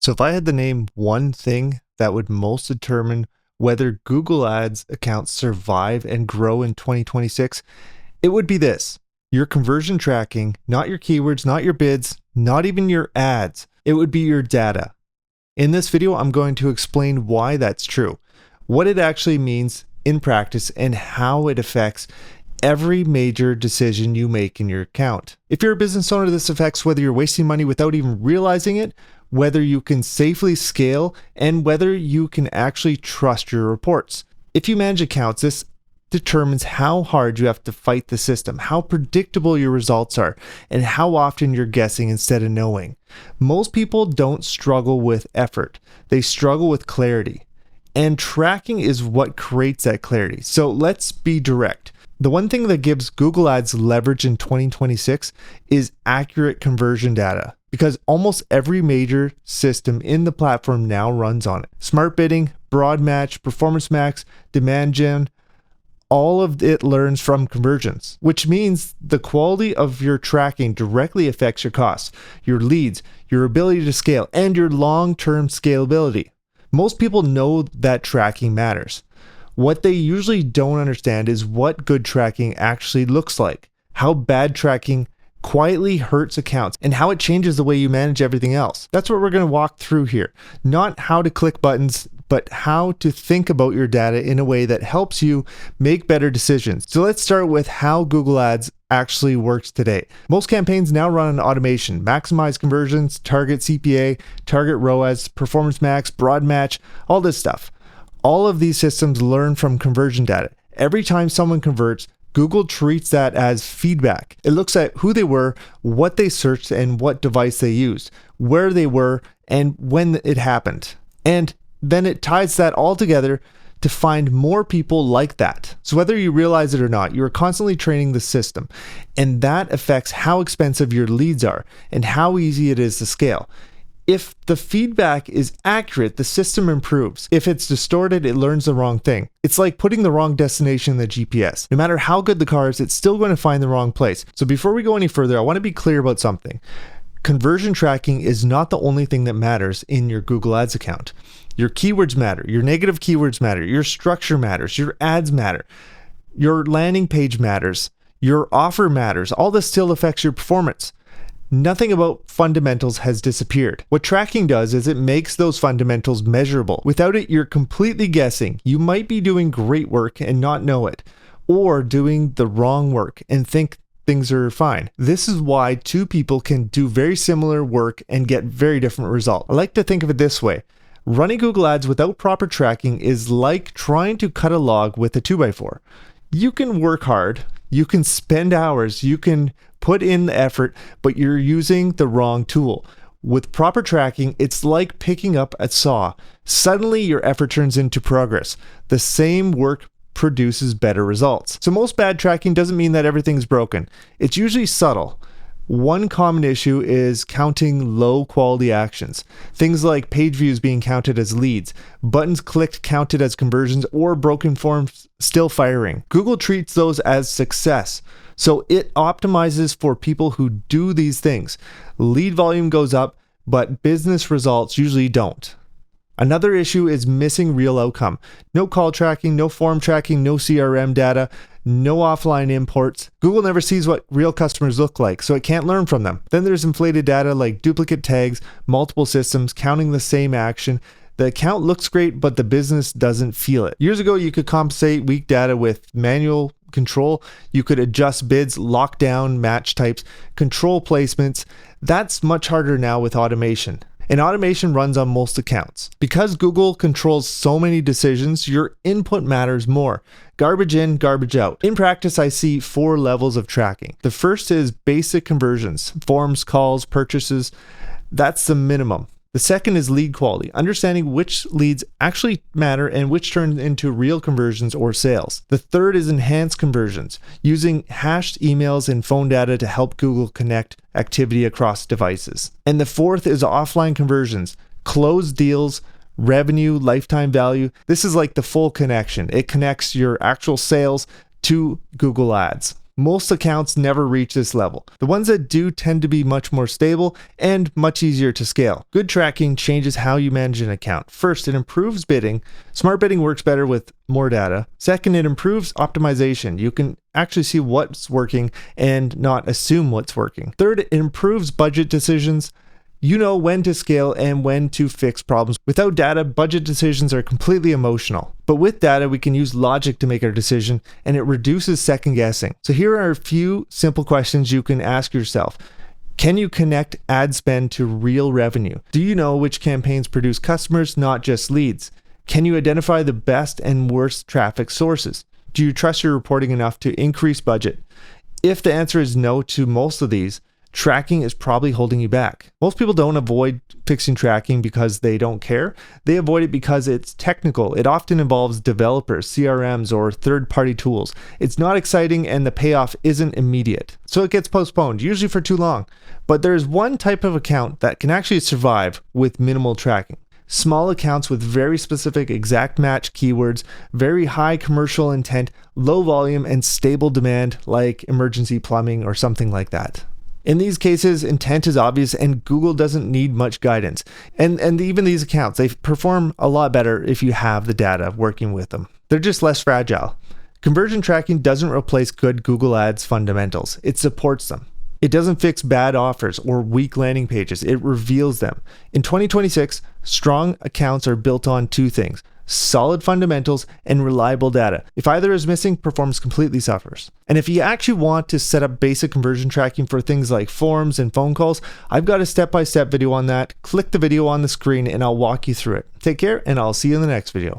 So if I had to name one thing that would most determine whether Google Ads accounts survive and grow in 2026, it would be this: your conversion tracking, not your keywords, not your bids, not even your ads. It would be your data. In this video, I'm going to explain why that's true, what it actually means in practice, and how it affects every major decision you make in your account. If you're a business owner, this affects whether you're wasting money without even realizing it, whether you can safely scale, and whether you can actually trust your reports. If you manage accounts, this determines how hard you have to fight the system, how predictable your results are, and how often you're guessing instead of knowing. Most people don't struggle with effort. They struggle with clarity. And tracking is what creates that clarity. So let's be direct. The one thing that gives Google Ads leverage in 2026 is accurate conversion data, because almost every major system in the platform now runs on it. Smart Bidding, Broad Match, Performance Max, Demand Gen, all of it learns from conversions, which means the quality of your tracking directly affects your costs, your leads, your ability to scale, and your long-term scalability. Most people know that tracking matters. What they usually don't understand is what good tracking actually looks like, how bad tracking quietly hurts accounts, and how it changes the way you manage everything else. That's what we're going to walk through here. Not how to click buttons, but how to think about your data in a way that helps you make better decisions. So let's start with how Google Ads actually works today. Most campaigns now run on automation: maximize conversions, target CPA, target ROAS, Performance Max, Broad Match, all this stuff. All of these systems learn from conversion data. Every time someone converts, Google treats that as feedback. It looks at who they were, what they searched, and what device they used, where they were, and when it happened. And then it ties that all together to find more people like that. So whether you realize it or not, you're constantly training the system, and that affects how expensive your leads are and how easy it is to scale. If the feedback is accurate, the system improves. If it's distorted, it learns the wrong thing. It's like putting the wrong destination in the GPS. No matter how good the car is, it's still going to find the wrong place. So before we go any further, I want to be clear about something. Conversion tracking is not the only thing that matters in your Google Ads account. Your keywords matter, your negative keywords matter, your structure matters, your ads matter, your landing page matters, your offer matters. All this still affects your performance. Nothing about fundamentals has disappeared. What tracking does is it makes those fundamentals measurable. Without it, you're completely guessing. You might be doing great work and not know it, or doing the wrong work and think things are fine. This is why two people can do very similar work and get very different results. I like to think of it this way. Running Google Ads without proper tracking is like trying to cut a log with a 2x4. You can work hard, you can spend hours, you can put in the effort, but you're using the wrong tool. With proper tracking, it's like picking up a saw. Suddenly your effort turns into progress. The same work produces better results. So most bad tracking doesn't mean that everything's broken. It's usually subtle. One common issue is counting low quality actions. Things like page views being counted as leads, buttons clicked counted as conversions, or broken forms still firing. Google treats those as success. So it optimizes for people who do these things. Lead volume goes up, but business results usually don't. Another issue is missing real outcome. No call tracking, no form tracking, no CRM data, no offline imports. Google never sees what real customers look like, so it can't learn from them. Then there's inflated data like duplicate tags, multiple systems, counting the same action. The account looks great, but the business doesn't feel it. Years ago, you could compensate weak data with manual control. You could adjust bids, lock down match types, control placements. That's much harder now with automation. And automation runs on most accounts. Because Google controls so many decisions, your input matters more. Garbage in, garbage out. In practice, I see 4 levels of tracking. The first is basic conversions, forms, calls, purchases. That's the minimum. The second is lead quality, understanding which leads actually matter and which turn into real conversions or sales. The third is enhanced conversions, using hashed emails and phone data to help Google connect activity across devices. And the fourth is offline conversions, closed deals, revenue, lifetime value. This is like the full connection. It connects your actual sales to Google Ads. Most accounts never reach this level. The ones that do tend to be much more stable and much easier to scale. Good tracking changes how you manage an account. First, it improves bidding. Smart bidding works better with more data. Second, it improves optimization. You can actually see what's working and not assume what's working. Third, it improves budget decisions. You know when to scale and when to fix problems. Without data, budget decisions are completely emotional. But with data, we can use logic to make our decision, and it reduces second guessing. So here are a few simple questions you can ask yourself. Can you connect ad spend to real revenue? Do you know which campaigns produce customers, not just leads? Can you identify the best and worst traffic sources? Do you trust your reporting enough to increase budget? If the answer is no to most of these, tracking is probably holding you back. Most people don't avoid fixing tracking because they don't care. They avoid it because it's technical. It often involves developers, CRMs, or third-party tools. It's not exciting and the payoff isn't immediate. So it gets postponed, usually for too long. But there's one type of account that can actually survive with minimal tracking. Small accounts with very specific exact match keywords, very high commercial intent, low volume, and stable demand like emergency plumbing or something like that. In these cases, intent is obvious and Google doesn't need much guidance. And even these accounts, they perform a lot better if you have the data working with them. They're just less fragile. Conversion tracking doesn't replace good Google Ads fundamentals. It supports them. It doesn't fix bad offers or weak landing pages. It reveals them. In 2026, strong accounts are built on two things: solid fundamentals and reliable data. If either is missing, performance completely suffers. And if you actually want to set up basic conversion tracking for things like forms and phone calls, I've got a step-by-step video on that. Click the video on the screen and I'll walk you through it. Take care, and I'll see you in the next video.